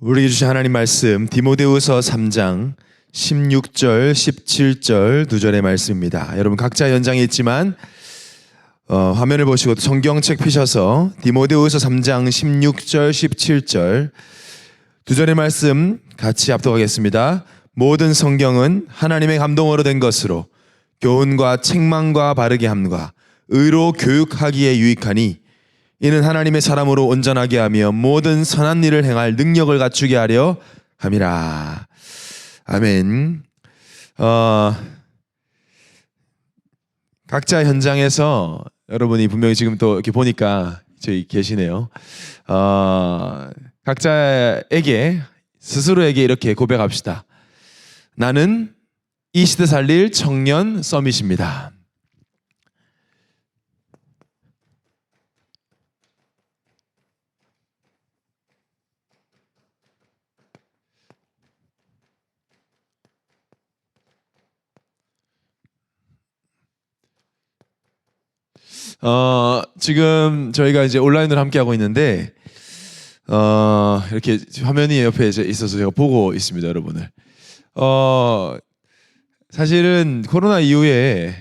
우리에게 주신 하나님 말씀 디모데후서 3장 16절 17절 두 절의 말씀입니다. 여러분 각자 연장에 있지만 화면을 보시고 성경책 피셔서 디모데후서 3장 16절 17절 두 절의 말씀 같이 합독하겠습니다. 모든 성경은 하나님의 감동으로 된 것으로 교훈과 책망과 바르게 함과 의로 교육하기에 유익하니 이는 하나님의 사람으로 온전하게 하며 모든 선한 일을 행할 능력을 갖추게 하려 함이라. 아멘. 각자 현장에서 여러분이 분명히 지금 또 이렇게 보니까 저희 계시네요. 각자에게 스스로에게 이렇게 고백합시다. 나는 이 시대 살릴 청년 서밋입니다. 지금 저희가 이제 온라인으로 함께 하고 있는데 이렇게 화면이 옆에 있어서 제가 보고 있습니다, 여러분을. 사실은 코로나 이후에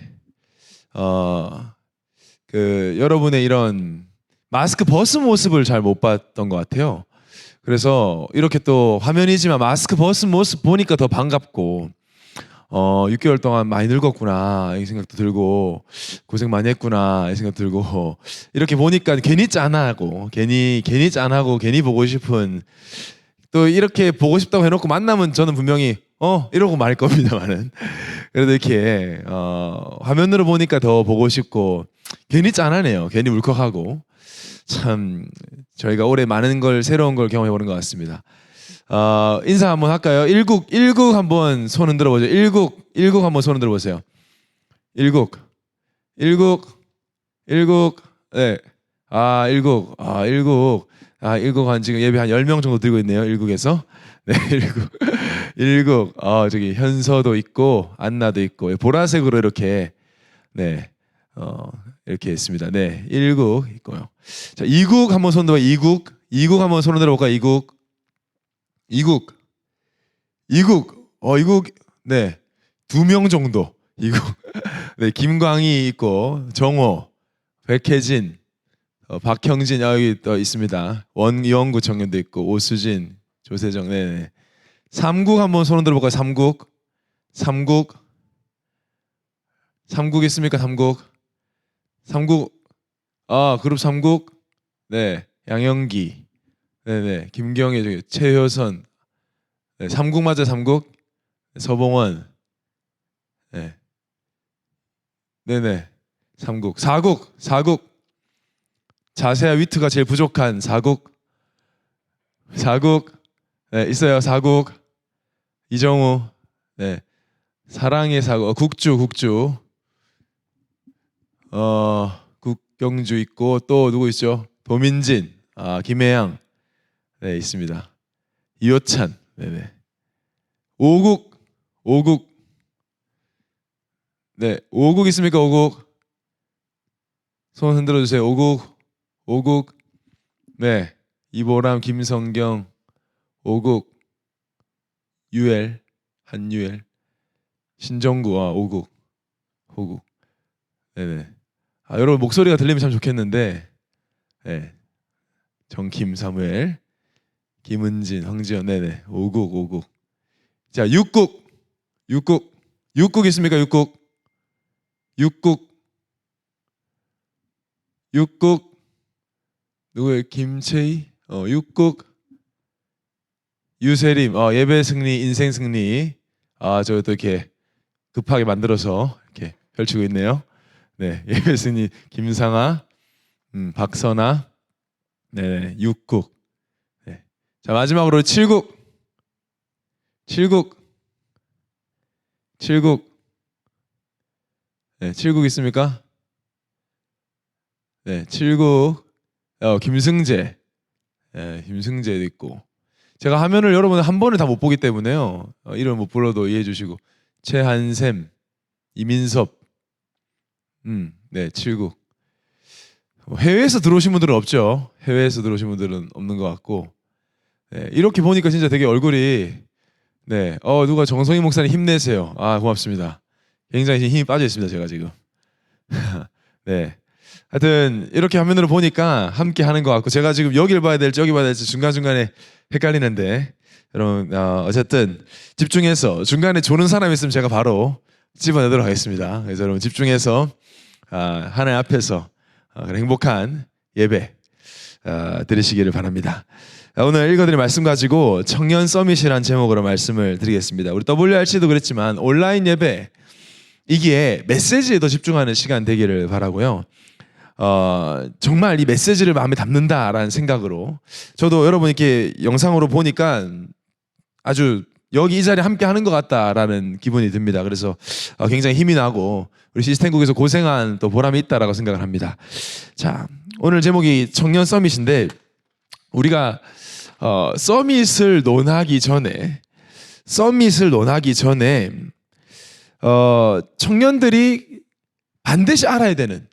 여러분의 이런 마스크 벗은 모습을 잘 못 봤던 것 같아요. 그래서 이렇게 또 화면이지만 마스크 벗은 모습 보니까 더 반갑고 6개월 동안 많이 늙었구나 이 생각도 들고 고생 많이 했구나 이 생각 들고 이렇게 보니까 괜히 짠하고 괜히 짠하고 괜히 보고 싶은, 또 이렇게 보고 싶다고 해놓고 만나면 저는 분명히 이러고 말 겁니다만은 그래도 이렇게 화면으로 보니까 더 보고 싶고 괜히 짠하네요. 괜히 울컥하고 참 저희가 올해 많은 걸 새로운 걸 경험해 보는 것 같습니다. 인사 한번 할까요? 일국 한번 손 흔들어 보죠. 일국 한번 손 흔들어 보세요. 일국 네. 일국 한 지금 예배 한 10명 정도 들고 있네요. 일국에서. 네, 일국. 저기 현서도 있고 안나도 있고 보라색으로 이렇게 네. 이렇게 있습니다. 네. 일국 있고요. 자, 이국 한번 손 들어. 이국 한번 손 흔들어 볼까요? 이국. 네. 2명 정도. 이국. 네, 김광희 있고, 정호, 백혜진, 박형진, 여기 또 있습니다. 원영구 청년도 있고, 오수진, 조세정, 네네. 3국 한번 손 흔들어 볼까요? 3국 있습니까? 3국. 그룹 3국. 네, 양영기. 네네. 김경애, 저기 최효선. 네, 3국 맞아요. 3국. 서봉원. 네. 네네. 3국. 4국. 자세와 위트가 제일 부족한 4국. 네, 있어요. 4국. 이정우. 네. 사랑의 4국. 국주. 국경주 있고 또 누구 있죠? 도민진. 김혜양. 네, 있습니다. 이호찬. 네네. 5국. 네, 5국 있습니까? 5국. 손 흔들어 주세요. 5국. 네. 이보람, 김성경. 5국. 한유엘. 신정구. 5국. 네네. 여러분 목소리가 들리면 참 좋겠는데. 네. 정김, 사무엘, 김은진, 황지연. 네네. 5국. 자, 6국 있습니까? 6국. 누구예요? 김채희. 6국. 유세림. 예배 승리, 인생 승리. 저 또 이렇게 급하게 만들어서 이렇게 펼치고 있네요. 네, 예배 승리 김상아, 박선아. 네, 6국. 네. 자, 마지막으로 7국. 네, 7국 있습니까? 네, 7국. 김승재. 네, 김승재도 있고. 제가 화면을 여러분 한 번에 다 못 보기 때문에요. 이름 못 불러도 이해해 주시고. 최한샘, 이민섭. 네, 7국. 해외에서 들어오신 분들은 없죠. 해외에서 들어오신 분들은 없는 것 같고. 네, 이렇게 보니까 진짜 되게 얼굴이 네, 누가 정성희 목사님 힘내세요. 아, 고맙습니다. 굉장히 힘이 빠져 있습니다, 제가 지금. 네. 하여튼 이렇게 화면으로 보니까 함께 하는 것 같고 제가 지금 여길 봐야 될지 여기 봐야 될지 중간중간에 헷갈리는데 여러분 어쨌든 집중해서 중간에 조는 사람 있으면 제가 바로 집어내도록 하겠습니다. 그래서 여러분 집중해서 하나님 앞에서 행복한 예배 드리시기를 바랍니다. 오늘 읽어드릴 말씀 가지고 청년 서밋이라는 제목으로 말씀을 드리겠습니다. 우리 WRC도 그랬지만 온라인 예배 이기에 메시지에 더 집중하는 시간 되기를 바라고요. 정말 이 메시지를 마음에 담는다라는 생각으로 저도 여러분 이렇게 영상으로 보니까 아주 여기 이 자리에 함께 하는 것 같다라는 기분이 듭니다. 그래서 굉장히 힘이 나고 우리 시스템국에서 고생한 또 보람이 있다라고 생각을 합니다. 자, 오늘 제목이 청년 서밋인데 우리가 서밋을 논하기 전에 청년들이 반드시 알아야 되는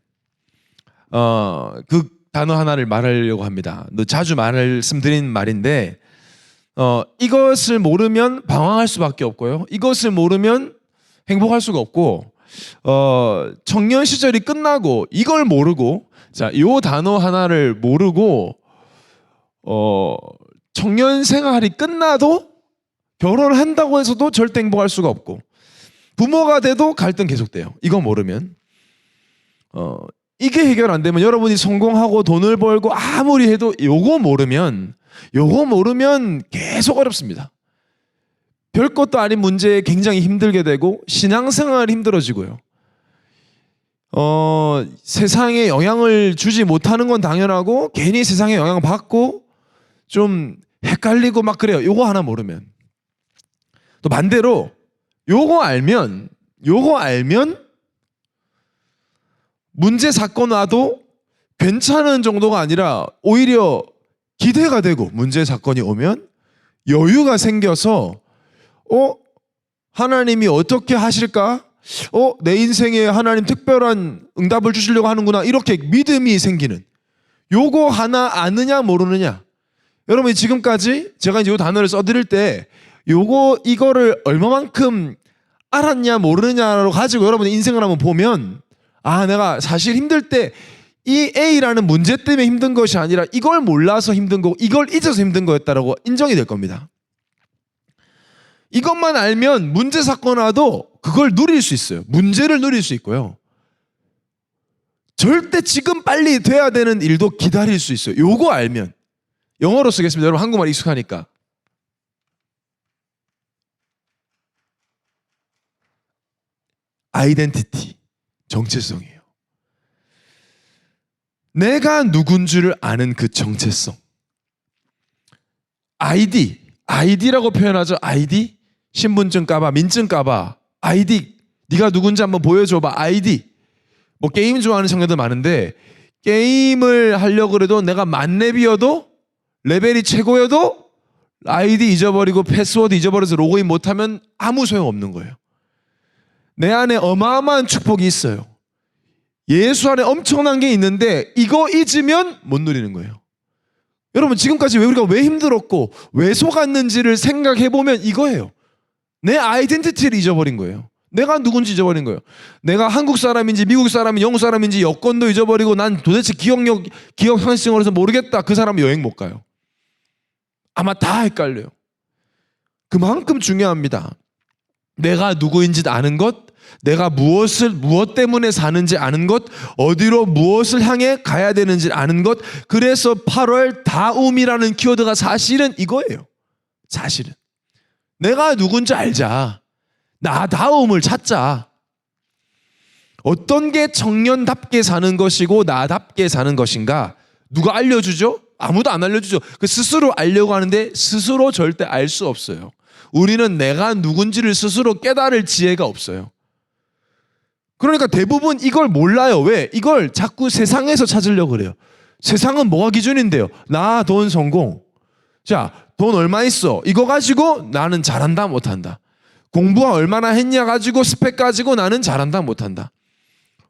그 단어 하나를 말하려고 합니다. 자주 말씀드린 말인데 이것을 모르면 방황할 수밖에 없고요. 이것을 모르면 행복할 수가 없고 청년 시절이 끝나고 이걸 모르고 요 단어 하나를 모르고 청년 생활이 끝나도 결혼을 한다고 해서도 절대 행복할 수가 없고 부모가 돼도 갈등 계속돼요. 이거 모르면 이게 해결 안 되면 여러분이 성공하고 돈을 벌고 아무리 해도 요거 모르면 계속 어렵습니다. 별것도 아닌 문제에 굉장히 힘들게 되고 신앙생활이 힘들어지고요. 세상에 영향을 주지 못하는 건 당연하고 괜히 세상에 영향을 받고 좀 헷갈리고 막 그래요. 요거 하나 모르면. 또 반대로 요거 알면 문제 사건 와도 괜찮은 정도가 아니라 오히려 기대가 되고 문제 사건이 오면 여유가 생겨서 하나님이 어떻게 하실까? 내 인생에 하나님 특별한 응답을 주시려고 하는구나. 이렇게 믿음이 생기는 요거 하나 아느냐 모르느냐. 여러분이 지금까지 제가 이제 이 단어를 써드릴 때 이거를 얼마만큼 알았냐 모르느냐로 가지고 여러분의 인생을 한번 보면 내가 사실 힘들 때 이 A라는 문제 때문에 힘든 것이 아니라 이걸 몰라서 힘든 거고 이걸 잊어서 힘든 거였다라고 인정이 될 겁니다. 이것만 알면 문제 사건 와도 그걸 누릴 수 있어요. 문제를 누릴 수 있고요. 절대 지금 빨리 돼야 되는 일도 기다릴 수 있어요. 요거 알면. 영어로 쓰겠습니다. 여러분 한국말 익숙하니까. 아이덴티티, 정체성이에요. 내가 누군지를 아는 그 정체성. 아이디라고 표현하죠. 아이디, 신분증 까봐, 민증 까봐. 아이디, 네가 누군지 한번 보여줘봐. 아이디. 뭐 게임 좋아하는 청년들 많은데 게임을 하려고 그래도 내가 만렙이어도 레벨이 최고여도 아이디 잊어버리고 패스워드 잊어버려서 로그인 못하면 아무 소용없는 거예요. 내 안에 어마어마한 축복이 있어요. 예수 안에 엄청난 게 있는데 이거 잊으면 못 누리는 거예요. 여러분 지금까지 우리가 왜 힘들었고 왜 속았는지를 생각해보면 이거예요. 내 아이덴티티를 잊어버린 거예요. 내가 누군지 잊어버린 거예요. 내가 한국 사람인지 미국 사람인지 영국 사람인지 여권도 잊어버리고 난 도대체 기억 상실증으로 해서 모르겠다. 그 사람은 여행 못 가요. 아마 다 헷갈려요. 그만큼 중요합니다. 내가 누구인지 아는 것, 내가 무엇 때문에 사는지 아는 것, 어디로 무엇을 향해 가야 되는지 아는 것. 그래서 8월 다움이라는 키워드가 사실은 이거예요. 사실은 내가 누군지 알자. 나다움을 찾자. 어떤 게 청년답게 사는 것이고 나답게 사는 것인가? 누가 알려주죠? 아무도 안 알려주죠. 그 스스로 알려고 하는데 스스로 절대 알 수 없어요. 우리는 내가 누군지를 스스로 깨달을 지혜가 없어요. 그러니까 대부분 이걸 몰라요. 왜? 이걸 자꾸 세상에서 찾으려고 그래요. 세상은 뭐가 기준인데요? 나, 돈, 성공. 자, 돈 얼마 있어? 이거 가지고 나는 잘한다, 못한다. 공부 얼마나 했냐 가지고 스펙 가지고 나는 잘한다, 못한다.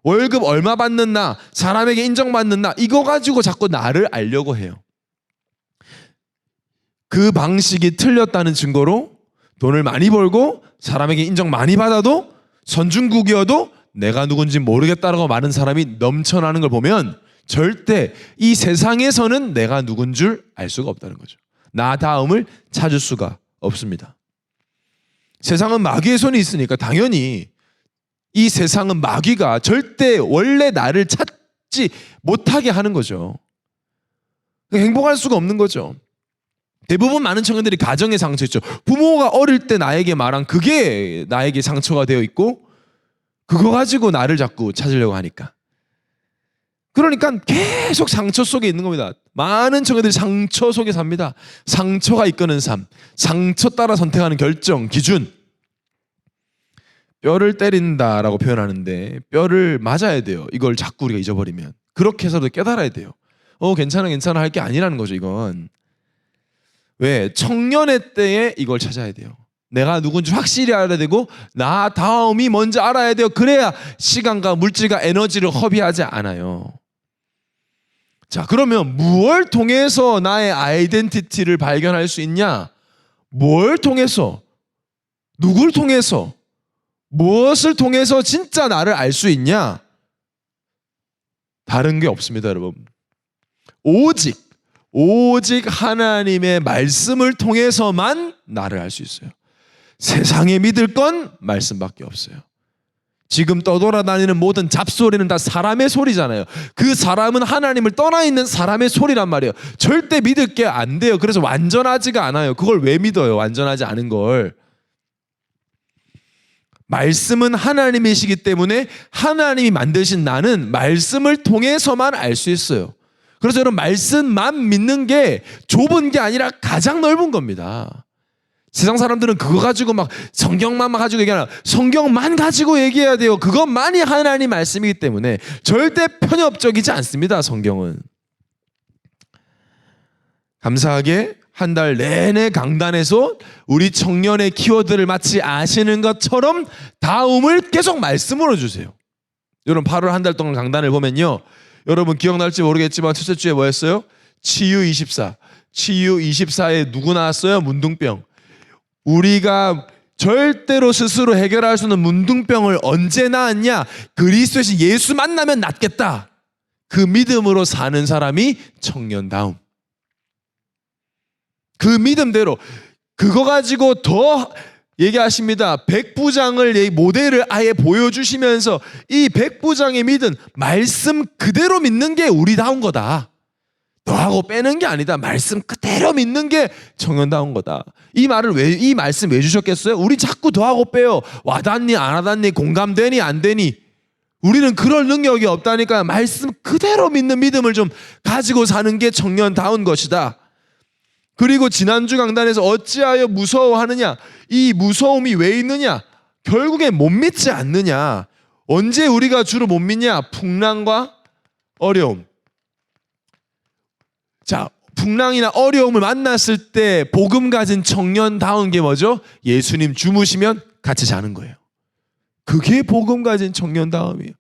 월급 얼마 받는 나, 사람에게 인정받는 나, 이거 가지고 자꾸 나를 알려고 해요. 그 방식이 틀렸다는 증거로 돈을 많이 벌고 사람에게 인정 많이 받아도 선진국이어도 내가 누군지 모르겠다라고 많은 사람이 넘쳐나는 걸 보면 절대 이 세상에서는 내가 누군 줄 알 수가 없다는 거죠. 나 다음을 찾을 수가 없습니다. 세상은 마귀의 손이 있으니까 당연히 이 세상은 마귀가 절대 원래 나를 찾지 못하게 하는 거죠. 행복할 수가 없는 거죠. 대부분 많은 청년들이 가정에 상처 있죠. 부모가 어릴 때 나에게 말한 그게 나에게 상처가 되어 있고 그거 가지고 나를 자꾸 찾으려고 하니까. 그러니까 계속 상처 속에 있는 겁니다. 많은 청년들이 상처 속에 삽니다. 상처가 이끄는 삶, 상처 따라 선택하는 결정, 기준. 뼈를 때린다라고 표현하는데 뼈를 맞아야 돼요. 이걸 자꾸 우리가 잊어버리면. 그렇게 해서도 깨달아야 돼요. 괜찮아 할 게 아니라는 거죠, 이건. 왜? 청년의 때에 이걸 찾아야 돼요. 내가 누군지 확실히 알아야 되고 나 다음이 먼저 알아야 돼요. 그래야 시간과 물질과 에너지를 허비하지 않아요. 자, 그러면 무엇을 통해서 나의 아이덴티티를 발견할 수 있냐? 뭘 통해서? 누굴 통해서? 무엇을 통해서 진짜 나를 알 수 있냐? 다른 게 없습니다, 여러분. 오직 하나님의 말씀을 통해서만 나를 알 수 있어요. 세상에 믿을 건 말씀밖에 없어요. 지금 떠돌아다니는 모든 잡소리는 다 사람의 소리잖아요. 그 사람은 하나님을 떠나 있는 사람의 소리란 말이에요. 절대 믿을 게 안 돼요. 그래서 완전하지가 않아요. 그걸 왜 믿어요? 완전하지 않은 걸. 말씀은 하나님이시기 때문에 하나님이 만드신 나는 말씀을 통해서만 알 수 있어요. 그래서 여러분, 말씀만 믿는 게 좁은 게 아니라 가장 넓은 겁니다. 세상 사람들은 그거 가지고 막 성경만 가지고 얘기하나, 성경만 가지고 얘기해야 돼요. 그것만이 하나님 말씀이기 때문에 절대 편협적이지 않습니다, 성경은. 감사하게 한 달 내내 강단에서 우리 청년의 키워드를 마치 아시는 것처럼 다음을 계속 말씀으로 주세요. 여러분, 8월 한 달 동안 강단을 보면요, 여러분 기억날지 모르겠지만 첫째 주에 뭐였어요? 치유24. 치유24에 누구 나왔어요? 문둥병. 우리가 절대로 스스로 해결할 수 없는 문둥병을 언제 나았냐? 그리스도의 예수 만나면 낫겠다. 그 믿음으로 사는 사람이 청년다움. 그 믿음대로 그거 가지고 더 얘기하십니다. 백부장을 모델을 아예 보여주시면서 이 백부장의 믿음, 말씀 그대로 믿는 게 우리다운 거다. 더하고 빼는 게 아니다. 말씀 그대로 믿는 게 청년다운 거다. 이 말씀 왜 주셨겠어요? 우리 자꾸 더하고 빼요. 와닿니 안 와닿니, 공감되니 안 되니. 우리는 그럴 능력이 없다니까. 말씀 그대로 믿는 믿음을 좀 가지고 사는 게 청년다운 것이다. 그리고 지난주 강단에서 어찌하여 무서워하느냐, 이 무서움이 왜 있느냐? 결국엔 못 믿지 않느냐. 언제 우리가 주로 못 믿냐? 풍랑과 어려움. 자, 풍랑이나 어려움을 만났을 때 복음 가진 청년다운 게 뭐죠? 예수님 주무시면 같이 자는 거예요. 그게 복음 가진 청년다움이에요.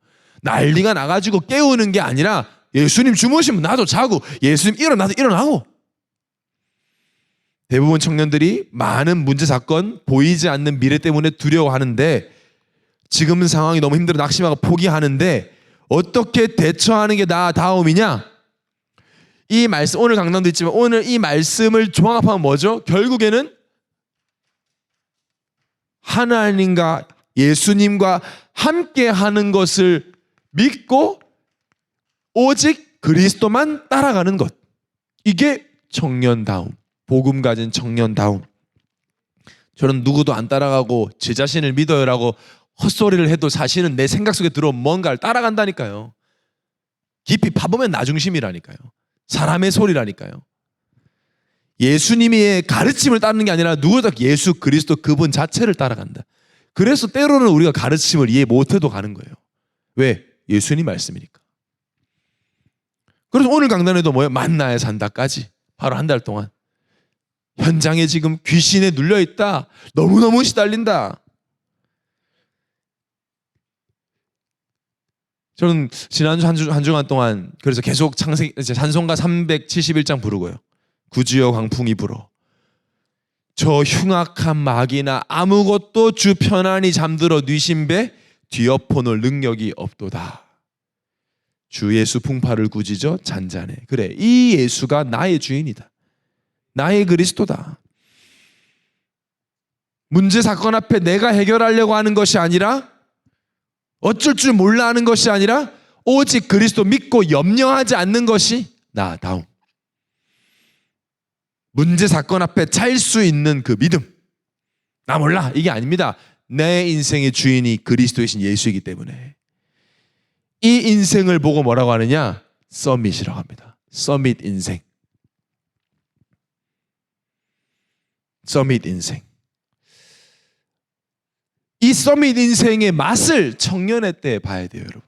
난리가 나가지고 깨우는 게 아니라 예수님 주무시면 나도 자고, 예수님 일어나도 일어나고. 대부분 청년들이 많은 문제 사건, 보이지 않는 미래 때문에 두려워하는데, 지금 상황이 너무 힘들어 낙심하고 포기하는데 어떻게 대처하는 게 나다움이냐? 이 말씀, 오늘 강단도 있지만 오늘 이 말씀을 종합하면 뭐죠? 결국에는 하나님과 예수님과 함께 하는 것을 믿고 오직 그리스도만 따라가는 것. 이게 청년다움, 복음 가진 청년다움. 저는 누구도 안 따라가고 제 자신을 믿어요라고 헛소리를 해도 사실은 내 생각 속에 들어온 뭔가를 따라간다니까요. 깊이 파보면 나 중심이라니까요. 사람의 소리라니까요. 예수님의 가르침을 따르는 게 아니라 누구다 예수 그리스도 그분 자체를 따라간다. 그래서 때로는 우리가 가르침을 이해 못해도 가는 거예요. 왜? 예수님 말씀이니까. 그래서 오늘 강단에도 뭐예요? 만나야 산다까지 바로 한 달 동안 현장에 지금 귀신에 눌려있다. 너무너무 시달린다. 저는 지난주 한 주간 동안 그래서 계속 찬송가 371장 부르고요. 구주여 광풍이 불어. 저 흉악한 마귀나 아무것도 주 편안히 잠들어 뉘신배 뒤엎어놓을 능력이 없도다. 주 예수 풍파를 꾸짖어 잔잔해. 그래, 이 예수가 나의 주인이다. 나의 그리스도다. 문제 사건 앞에 내가 해결하려고 하는 것이 아니라, 어쩔 줄 몰라 하는 것이 아니라 오직 그리스도 믿고 염려하지 않는 것이 나다움. 문제 사건 앞에 찰 수 있는 그 믿음. 나 몰라, 이게 아닙니다. 내 인생의 주인이 그리스도이신 예수이기 때문에 이 인생을 보고 뭐라고 하느냐? 서밋이라고 합니다. 서밋 인생. 서밋 인생. 이 서밋 인생의 맛을 청년의 때 봐야 돼요, 여러분.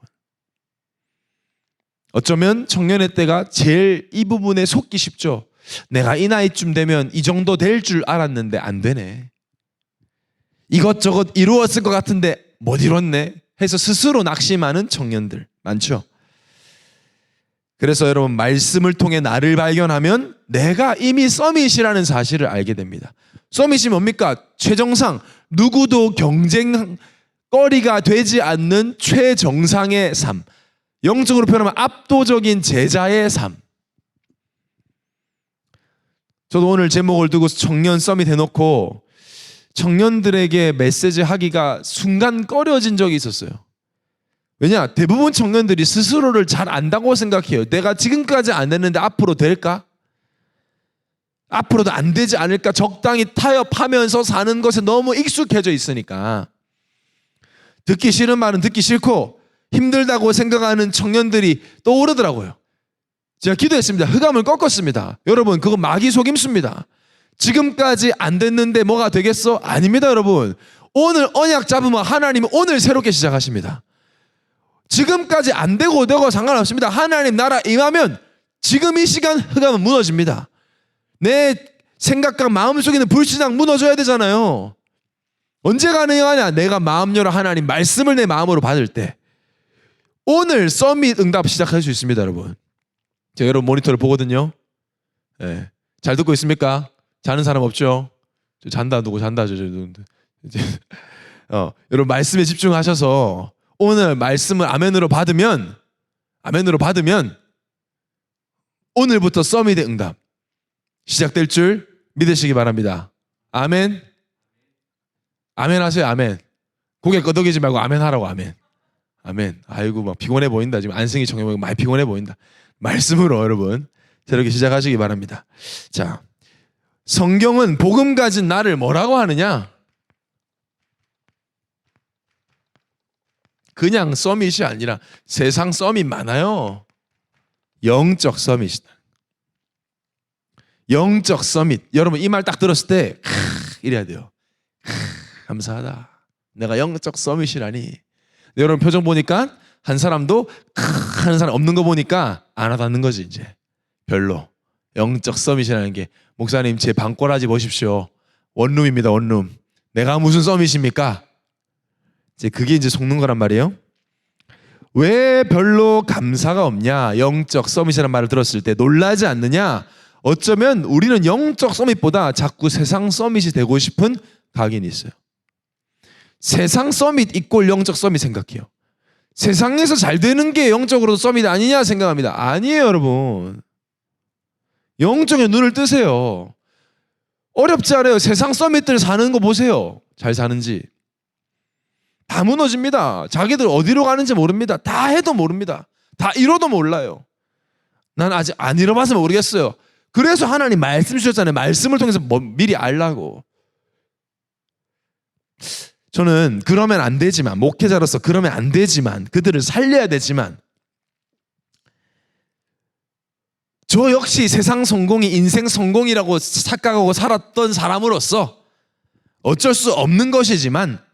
어쩌면 청년의 때가 제일 이 부분에 속기 쉽죠. 내가 이 나이쯤 되면 이 정도 될 줄 알았는데 안 되네. 이것저것 이루었을 것 같은데 못 이뤘네 해서 스스로 낙심하는 청년들 많죠. 그래서 여러분, 말씀을 통해 나를 발견하면 내가 이미 서밋이라는 사실을 알게 됩니다. 서밋이 뭡니까? 최정상, 누구도 경쟁거리가 되지 않는 최정상의 삶. 영적으로 표현하면 압도적인 제자의 삶. 저도 오늘 제목을 두고 청년 서밋 해놓고 청년들에게 메시지 하기가 순간 꺼려진 적이 있었어요. 왜냐? 대부분 청년들이 스스로를 잘 안다고 생각해요. 내가 지금까지 안 됐는데 앞으로 될까? 앞으로도 안 되지 않을까? 적당히 타협하면서 사는 것에 너무 익숙해져 있으니까 듣기 싫은 말은 듣기 싫고 힘들다고 생각하는 청년들이 떠오르더라고요. 제가 기도했습니다. 흑암을 꺾었습니다. 여러분, 그거 마귀 속임수입니다. 지금까지 안 됐는데 뭐가 되겠어? 아닙니다, 여러분. 오늘 언약 잡으면 하나님은 오늘 새롭게 시작하십니다. 지금까지 안 되고 상관없습니다. 하나님 나라 임하면 지금 이 시간 흑암은 무너집니다. 내 생각과 마음속에 있는 불신앙 무너져야 되잖아요. 언제 가능하냐? 내가 마음 열어 하나님 말씀을 내 마음으로 받을 때 오늘 서밋 응답 시작할 수 있습니다, 여러분. 제가 여러분 모니터를 보거든요. 네. 잘 듣고 있습니까? 자는 사람 없죠? 저 잔다. 누구 잔다. 여러분 말씀에 집중하셔서 오늘 말씀을 아멘으로 받으면 오늘부터 서밋의 응답 시작될 줄 믿으시기 바랍니다. 아멘. 아멘 하세요. 아멘. 고개 끄덕이지 말고 아멘 하라고. 아멘. 아멘. 아이고 막 피곤해 보인다. 지금 안승이 정해 보이고 많이 피곤해 보인다. 말씀으로 여러분 새롭게 시작하시기 바랍니다. 자, 성경은 복음 가진 나를 뭐라고 하느냐? 그냥 서밋이 아니라 세상 서밋 많아요. 영적 서밋이다. 영적 서밋. 여러분 이 말 딱 들었을 때 이래야 돼요. 감사하다. 내가 영적 서밋이라니. 여러분 표정 보니까 한 사람도 하는 사람 없는 거 보니까 안 와닿는 거지 이제. 별로. 영적 서밋이라는 게 목사님 제 방꼬라지 보십시오. 원룸입니다. 원룸. 내가 무슨 서밋입니까? 이제 그게 이제 속는 거란 말이에요. 왜 별로 감사가 없냐? 영적 서밋이라는 말을 들었을 때 놀라지 않느냐? 어쩌면 우리는 영적 서밋보다 자꾸 세상 서밋이 되고 싶은 각인이 있어요. 세상 서밋 이꼴 영적 서밋 생각해요. 세상에서 잘 되는 게 영적으로 서밋 아니냐 생각합니다. 아니에요, 여러분. 영적인 눈을 뜨세요. 어렵지 않아요. 세상 서밋들 사는 거 보세요. 잘 사는지. 다 무너집니다. 자기들 어디로 가는지 모릅니다. 다 해도 모릅니다. 다 이뤄도 몰라요. 난 아직 안 이뤄봐서 모르겠어요. 그래서 하나님 말씀 주셨잖아요. 말씀을 통해서 미리 알라고. 저는 그러면 안 되지만, 목회자로서 그러면 안 되지만, 그들을 살려야 되지만, 저 역시 세상 성공이 인생 성공이라고 착각하고 살았던 사람으로서 어쩔 수 없는 것이지만,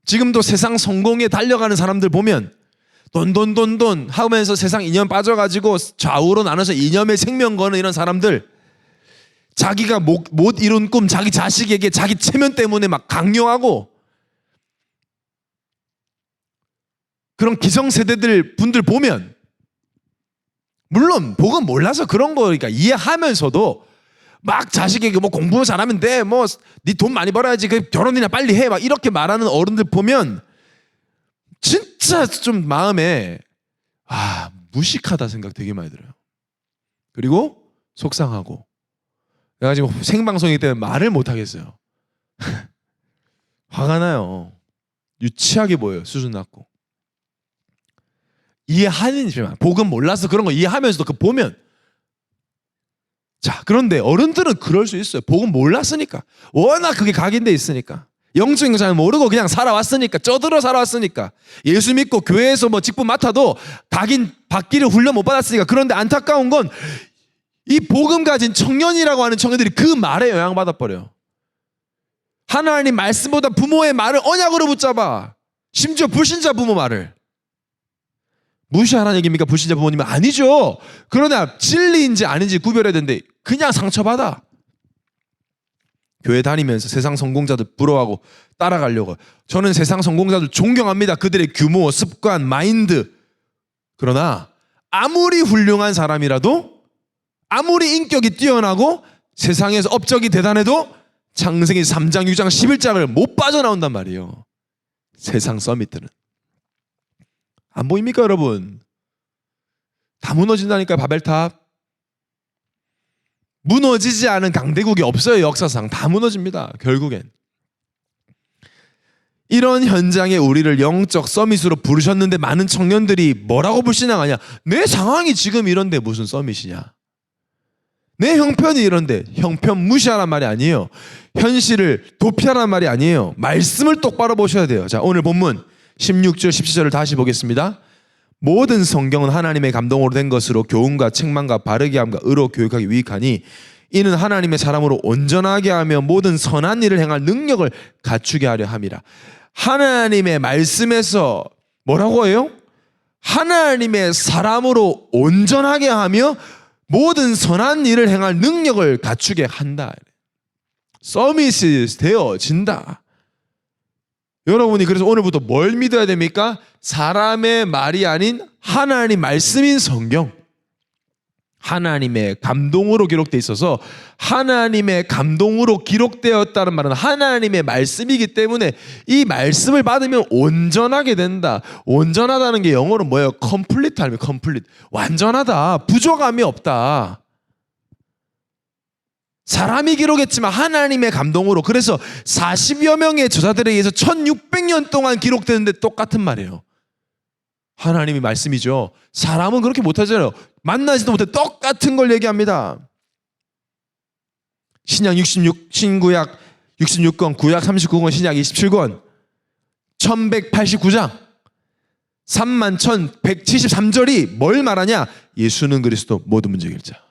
지금도 세상 성공에 달려가는 사람들 보면 돈 하면서 세상 이념 빠져가지고 좌우로 나눠서 이념의 생명 거는 이런 사람들, 자기가 못 이룬 꿈 자기 자식에게 자기 체면 때문에 막 강요하고, 그런 기성세대들 분들 보면 물론 복음 몰라서 그런 거니까 이해하면서도 막 자식에게 뭐 공부 잘하면 돼, 뭐 네 돈 많이 벌어야지, 그 결혼이나 빨리 해, 막 이렇게 말하는 어른들 보면 진짜 좀 마음에 무식하다 생각 되게 많이 들어요. 그리고 속상하고, 내가 지금 생방송이기 때문에 말을 못 하겠어요. 화가 나요. 유치하게 보여요. 수준 낮고. 이해하는지만, 복음 몰라서 그런 거 이해하면서도 그 보면, 자, 그런데 어른들은 그럴 수 있어요. 복음 몰랐으니까. 워낙 그게 각인돼 있으니까. 영적인 거 잘 모르고 그냥 살아왔으니까, 쪄들어 살아왔으니까, 예수 믿고 교회에서 뭐 직분 맡아도 각인 받기를 훈련 못 받았으니까. 그런데 안타까운 건 이 복음 가진 청년이라고 하는 청년들이 그 말에 영향받아 버려요. 하나님 말씀보다 부모의 말을 언약으로 붙잡아. 심지어 불신자 부모 말을 무시하라는 얘기입니까? 불신자 부모님은 아니죠. 그러나 진리인지 아닌지 구별해야 되는데 그냥 상처받아. 교회 다니면서 세상 성공자들 부러워하고 따라가려고. 저는 세상 성공자들 존경합니다. 그들의 규모, 습관, 마인드. 그러나 아무리 훌륭한 사람이라도, 아무리 인격이 뛰어나고 세상에서 업적이 대단해도 창세기 3장, 6장, 11장을 못 빠져나온단 말이에요. 세상 서밋들은. 안 보입니까, 여러분? 다 무너진다니까요. 바벨탑. 무너지지 않은 강대국이 없어요. 역사상 다 무너집니다. 결국엔. 이런 현장에 우리를 영적 서밋으로 부르셨는데 많은 청년들이 뭐라고 불신앙하냐? 내 상황이 지금 이런데 무슨 서밋이냐? 내 형편이 이런데, 형편 무시하란 말이 아니에요. 현실을 도피하란 말이 아니에요. 말씀을 똑바로 보셔야 돼요. 자, 오늘 본문 16절 17절을 다시 보겠습니다. 모든 성경은 하나님의 감동으로 된 것으로 교훈과 책망과 바르게 함과 의로 교육하기 유익하니 이는 하나님의 사람으로 온전하게 하며 모든 선한 일을 행할 능력을 갖추게 하려 함이라. 하나님의 말씀에서 뭐라고 해요? 하나님의 사람으로 온전하게 하며 모든 선한 일을 행할 능력을 갖추게 한다. 서밋이 되어진다. 여러분이 그래서 오늘부터 뭘 믿어야 됩니까? 사람의 말이 아닌 하나님 말씀인 성경. 하나님의 감동으로 기록되어 있어서, 하나님의 감동으로 기록되었다는 말은 하나님의 말씀이기 때문에 이 말씀을 받으면 온전하게 된다. 온전하다는 게 영어로 뭐예요? complete 아니면 complete. 완전하다. 부족함이 없다. 사람이 기록했지만 하나님의 감동으로. 그래서 40여 명의 저자들에 의해서 1600년 동안 기록되는데 똑같은 말이에요. 하나님이 말씀이죠. 사람은 그렇게 못하잖아요. 만나지도 못해 똑같은 걸 얘기합니다. 신약 66, 신구약 66권, 구약 39권, 신약 27권, 1189장, 31,173절이 뭘 말하냐? 예수는 그리스도 모든 문제 해결자.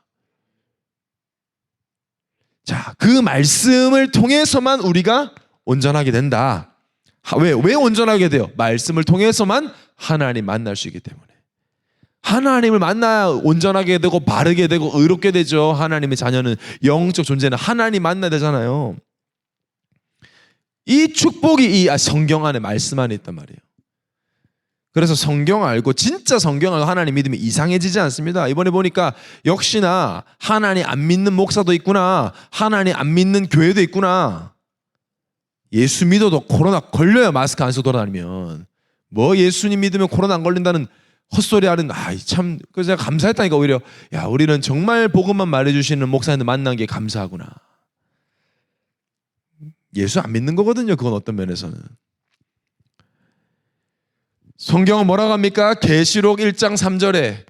자, 그 말씀을 통해서만 우리가 온전하게 된다. 왜 온전하게 돼요? 말씀을 통해서만 하나님 만날 수 있기 때문에. 하나님을 만나야 온전하게 되고 바르게 되고 의롭게 되죠. 하나님의 자녀는, 영적 존재는 하나님 만나야 되잖아요. 이 축복이 이 성경 안에, 말씀 안에 있단 말이에요. 그래서 성경 알고, 진짜 성경 알고 하나님 믿으면 이상해지지 않습니다. 이번에 보니까 역시나 하나님 안 믿는 목사도 있구나, 하나님 안 믿는 교회도 있구나. 예수 믿어도 코로나 걸려요. 마스크 안 쓰고 돌아다니면. 뭐 예수님 믿으면 코로나 안 걸린다는 헛소리 하는, 참, 그래서 제가 감사했다니까. 오히려, 야, 우리는 정말 복음만 말해주시는 목사님들 만난 게 감사하구나. 예수 안 믿는 거거든요. 그건 어떤 면에서는. 성경은 뭐라고 합니까? 계시록 1장 3절에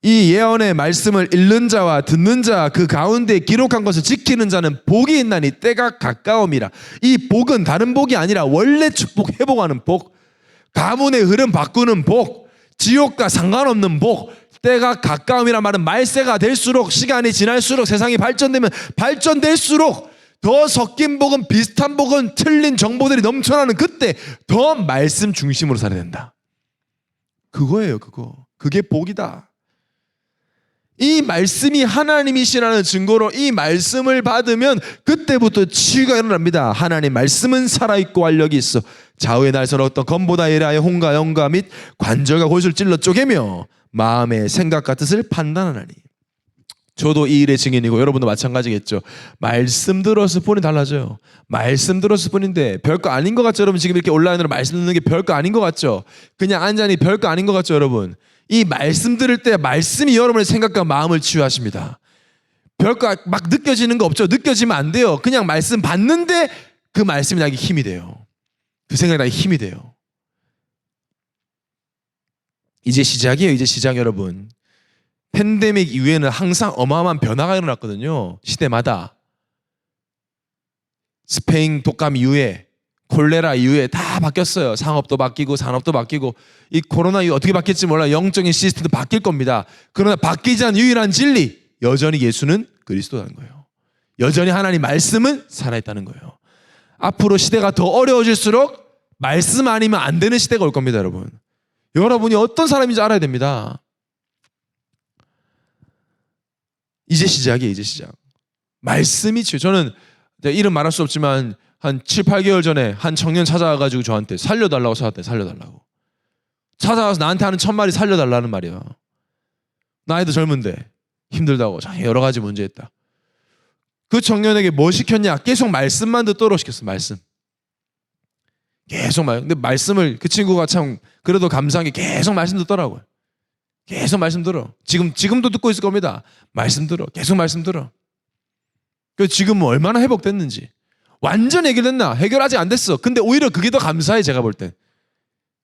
이 예언의 말씀을 읽는 자와 듣는 자 그 가운데 기록한 것을 지키는 자는 복이 있나니 때가 가까움이라. 이 복은 다른 복이 아니라 원래 축복, 회복하는 복, 가문의 흐름 바꾸는 복, 지옥과 상관없는 복. 때가 가까움이란 말은 말세가 될수록, 시간이 지날수록, 세상이 발전되면 발전될수록 더 섞인 복은, 비슷한 복은, 틀린 정보들이 넘쳐나는 그때 더 말씀 중심으로 살아야 된다. 그거예요. 그게 복이다. 이 말씀이 하나님이시라는 증거로 이 말씀을 받으면 그때부터 치유가 일어납니다. 하나님 말씀은 살아있고 활력이 있어 좌우의 날선 어떤 검보다 예리하여 혼과 영과 및 관절과 골수를 찔러 쪼개며 마음의 생각과 뜻을 판단하나니. 저도 이 일의 증인이고 여러분도 마찬가지겠죠. 말씀 들었을 뿐이 달라져요. 말씀 들었을 뿐인데 별거 아닌 것 같죠? 여러분 지금 이렇게 온라인으로 말씀 듣는 게 별거 아닌 것 같죠? 그냥 앉아니 별거 아닌 것 같죠? 여러분 이 말씀 들을 때 말씀이 여러분의 생각과 마음을 치유하십니다. 별거 막 느껴지는 거 없죠? 느껴지면 안 돼요. 그냥 말씀 받는데 그 말씀이 나에게 힘이 돼요. 그 생각이 나에게 힘이 돼요. 이제 시작이에요. 이제 시작 여러분. 팬데믹 이후에는 항상 어마어마한 변화가 일어났거든요. 시대마다. 스페인 독감 이후에 콜레라 이후에 다 바뀌었어요. 상업도 바뀌고 산업도 바뀌고 이 코로나 이후 어떻게 바뀔지 몰라. 영적인 시스템도 바뀔 겁니다. 그러나 바뀌지 않은 유일한 진리 여전히 예수는 그리스도라는 거예요. 여전히 하나님 말씀은 살아있다는 거예요. 앞으로 시대가 더 어려워질수록 말씀 아니면 안 되는 시대가 올 겁니다. 여러분. 여러분이 어떤 사람인지 알아야 됩니다. 이제 시작이에요. 이제 시작. 말씀이 치유. 저는 이름 말할 수 없지만 한 7, 8개월 전에 한 청년 찾아와가지고 저한테 살려달라고 찾았대. 살려달라고. 찾아와서 나한테 하는 첫 말이 살려달라는 말이야. 나이도 젊은데 힘들다고 여러 가지 문제 있다. 그 청년에게 뭐 시켰냐? 계속 말씀만 듣도록 시켰어. 말씀. 계속 말. 근데 말씀을 그 친구가 참 그래도 감사한 게 계속 말씀 듣더라고요. 계속 말씀 들어. 지금도 듣고 있을 겁니다. 말씀 들어. 계속 말씀 들어. 그 지금 얼마나 회복됐는지. 완전 해결됐나? 해결 아직 안 됐어. 근데 오히려 그게 더 감사해 제가 볼 땐.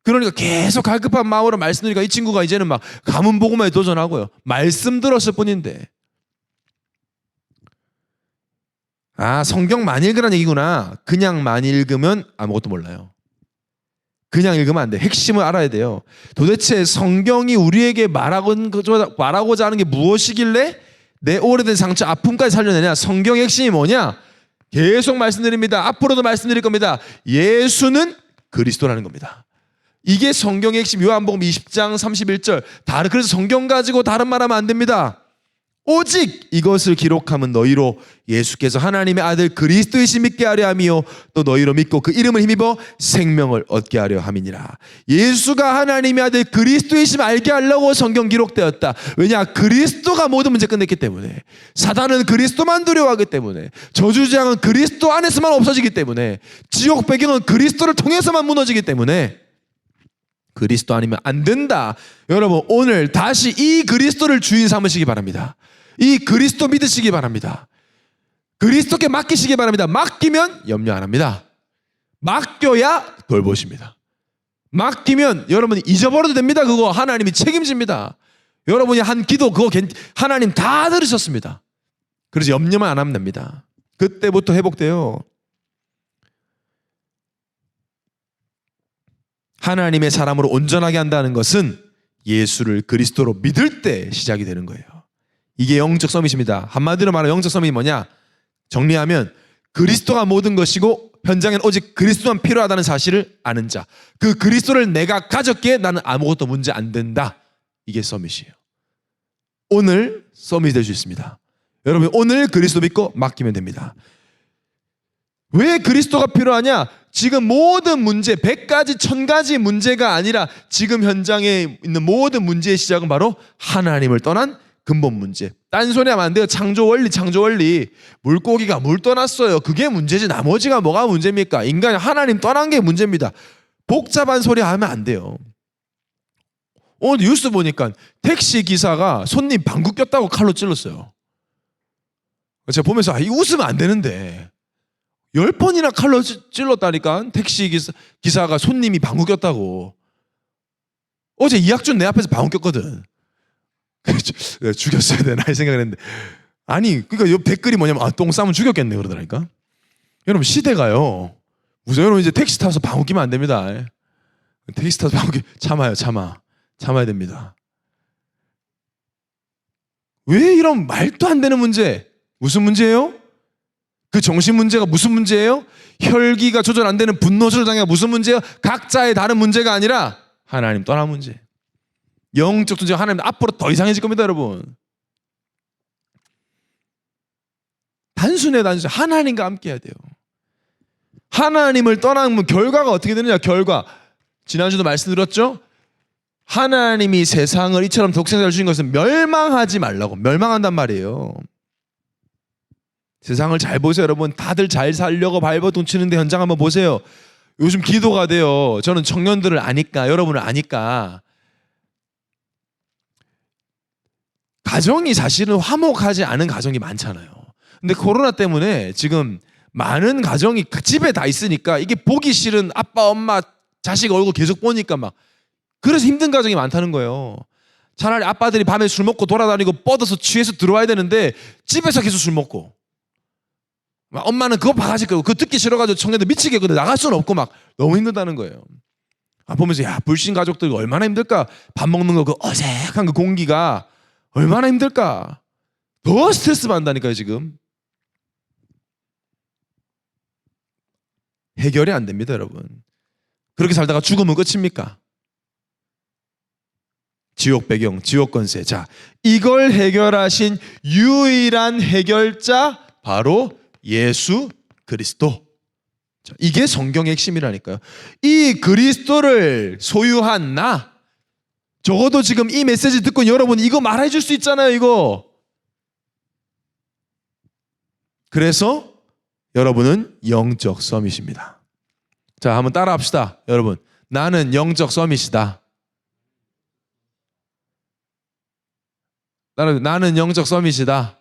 그러니까 계속 갈급한 마음으로 말씀 드리니까 이 친구가 이제는 막 가문 복음에 도전하고요. 말씀 들었을 뿐인데. 아, 성경 많이 읽으라는 얘기구나. 그냥 많이 읽으면 아무것도 몰라요. 그냥 읽으면 안 돼. 핵심을 알아야 돼요. 도대체 성경이 우리에게 말하고자 하는 게 무엇이길래 내 오래된 상처, 아픔까지 살려내냐? 성경의 핵심이 뭐냐? 계속 말씀드립니다. 앞으로도 말씀드릴 겁니다. 예수는 그리스도라는 겁니다. 이게 성경의 핵심. 요한복음 20장 31절. 그래서 성경 가지고 다른 말하면 안 됩니다. 오직 이것을 기록하면 너희로 예수께서 하나님의 아들 그리스도이심 믿게 하려 함이요 또 너희로 믿고 그 이름을 힘입어 생명을 얻게 하려 함이니라. 예수가 하나님의 아들 그리스도이심 알게 하려고 성경 기록되었다. 왜냐? 그리스도가 모든 문제 끝냈기 때문에. 사단은 그리스도만 두려워하기 때문에. 저주장은 그리스도 안에서만 없어지기 때문에. 지옥 배경은 그리스도를 통해서만 무너지기 때문에 그리스도 아니면 안 된다. 여러분 오늘 다시 이 그리스도를 주인 삼으시기 바랍니다. 이 그리스도 믿으시기 바랍니다. 그리스도께 맡기시기 바랍니다. 맡기면 염려 안 합니다. 맡겨야 돌보십니다. 맡기면 여러분이 잊어버려도 됩니다. 그거 하나님이 책임집니다. 여러분이 한 기도 그거 하나님 다 들으셨습니다. 그래서 염려만 안 하면 됩니다. 그때부터 회복돼요. 하나님의 사람으로 온전하게 한다는 것은 예수를 그리스도로 믿을 때 시작이 되는 거예요. 이게 영적 서밋입니다. 한마디로 말하면 영적 서밋이 뭐냐? 정리하면 그리스도가 모든 것이고 현장엔 오직 그리스도만 필요하다는 사실을 아는 자. 그 그리스도를 내가 가졌기에 나는 아무것도 문제 안 된다. 이게 서밋이에요. 오늘 서밋이 될 수 있습니다. 여러분 오늘 그리스도 믿고 맡기면 됩니다. 왜 그리스도가 필요하냐? 지금 모든 문제, 100가지, 1000가지 문제가 아니라 지금 현장에 있는 모든 문제의 시작은 바로 하나님을 떠난 근본 문제. 딴소리 하면 안 돼요. 창조 원리. 물고기가 물 떠났어요. 그게 문제지 나머지가 뭐가 문제입니까? 인간이 하나님 떠난 게 문제입니다. 복잡한 소리 하면 안 돼요. 오늘 뉴스 보니까 택시 기사가 손님 방구 꼈다고 칼로 찔렀어요. 제가 보면서 이거 웃으면 안 되는데 10번이나 칼로 찔렀다니까. 택시 기사가 손님이 방구 꼈다고. 어제 이학준 내 앞에서 방구 꼈거든. 죽였어야 되나 이 생각을 했는데 아니 그러니까 옆 댓글이 뭐냐면 똥 싸면 죽였겠네 그러더라니까. 여러분 시대가요. 무슨 여러분 이제 택시 타서 방구 끼면 안 됩니다. 택시 타서 방구 참아야 됩니다. 왜 이런 말도 안 되는 문제? 무슨 문제예요? 그 정신 문제가 무슨 문제예요? 혈기가 조절 안 되는 분노 조절 장애가 무슨 문제예요? 각자의 다른 문제가 아니라 하나님 떠난 문제. 영적 존재가 하나님 앞으로 더 이상해질 겁니다, 여러분. 단순해. 하나님과 함께 해야 돼요. 하나님을 떠나면 결과가 어떻게 되느냐? 결과. 지난주도 말씀드렸죠? 하나님이 세상을 이처럼 독생자를 주신 것은 멸망하지 말라고. 멸망한단 말이에요. 세상을 잘 보세요, 여러분. 다들 잘 살려고 발버둥 치는데 현장 한번 보세요. 요즘 기도가 돼요. 저는 청년들을 아니까, 여러분을 아니까. 가정이 사실은 화목하지 않은 가정이 많잖아요. 근데 코로나 때문에 지금 많은 가정이 집에 다 있으니까 이게 보기 싫은 아빠, 엄마, 자식 얼굴 계속 보니까 막 그래서 힘든 가정이 많다는 거예요. 차라리 아빠들이 밤에 술 먹고 돌아다니고 뻗어서 취해서 들어와야 되는데 집에서 계속 술 먹고 막 엄마는 그거 바가지 끄고 그거 듣기 싫어가지고 청년들 미치겠거든. 나갈 수는 없고 막 너무 힘들다는 거예요. 보면서 야, 불신 가족들 얼마나 힘들까. 밥 먹는 거 그 어색한 그 공기가 얼마나 힘들까. 더 스트레스 받는다니까요 지금. 해결이 안 됩니다 여러분. 그렇게 살다가 죽으면 끝입니까? 지옥 배경, 지옥 권세. 자, 이걸 해결하신 유일한 해결자 바로 예수 그리스도. 자, 이게 성경의 핵심이라니까요. 이 그리스도를 소유한 나, 적어도 지금 이 메시지 듣고 여러분 이거 말해 줄 수 있잖아요 이거. 그래서 여러분은 영적 서밋입니다. 자, 한번 따라 합시다 여러분. 나는 영적 서밋이다. 나는 영적 서밋이다.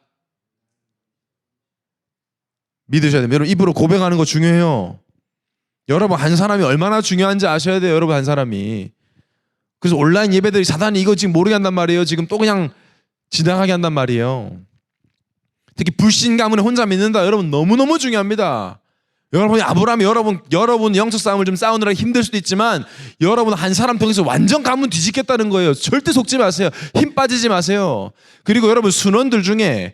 믿으셔야 돼요. 여러분 입으로 고백하는 거 중요해요. 여러분 한 사람이 얼마나 중요한지 아셔야 돼요. 여러분 한 사람이. 그래서 온라인 예배들이 사단이 이거 지금 모르게 한단 말이에요. 지금 또 그냥 지나가게 한단 말이에요. 특히 불신 가문에 혼자 믿는다. 여러분 너무너무 중요합니다. 여러분이 아브라함이 여러분 영적 싸움을 좀 싸우느라 힘들 수도 있지만 여러분 한 사람 통해서 완전 가문 뒤집겠다는 거예요. 절대 속지 마세요. 힘 빠지지 마세요. 그리고 여러분 순원들 중에